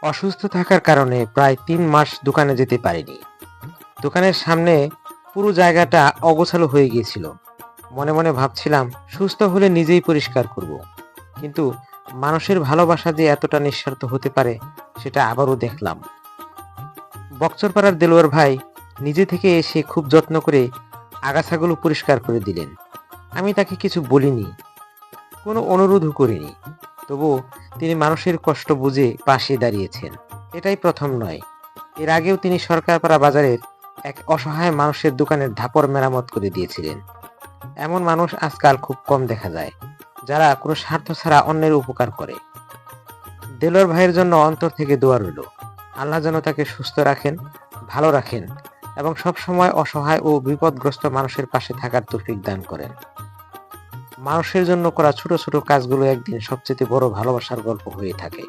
অসুস্থ থাকার কারণে প্রায় ৩ মাস দোকানে যেতে পারিনি। দোকানের সামনে পুরো জায়গাটা অগোছালো হয়ে গিয়েছিল। মনে মনে ভাবছিলাম সুস্থ হলে নিজেই পরিষ্কার করব, কিন্তু মানুষের ভালোবাসা যে এতটা নিঃস্বার্থ হতে পারে সেটা আবারও দেখলাম। বকচরপাড়ার দেলোয়ার ভাই নিজে থেকে এসে খুব যত্ন করে আগাছাগুলো পরিষ্কার করে দিলেন। আমি তাকে কিছু বলিনি, কোনো অনুরোধও করিনি। তবুও তিনি মানুষের কষ্ট বুঝে পাশে দাঁড়িয়েছেন। এটাই প্রথম নয়, এর আগেও তিনি সরকারপাড়া বাজারের এক অসহায় মানুষের দোকানের ধাপড় মেরামত করে দিয়েছিলেন। এমন মানুষ আজকাল খুব কম দেখা যায়, যারা কোনো স্বার্থ ছাড়া অন্যের উপকার করে। দেলোয়ার ভাইয়ের জন্য অন্তর থেকে দোয়া রইল। আল্লাহ যেন তাকে সুস্থ রাখেন, ভালো রাখেন এবং সব সময় অসহায় ও বিপদগ্রস্ত মানুষের পাশে থাকার তৌফিক দান করেন। মানুষের জন্য করা ছোট ছোট কাজগুলো একদিন সবচেয়ে বড় ভালোবাসার গল্প হয়ে থাকে।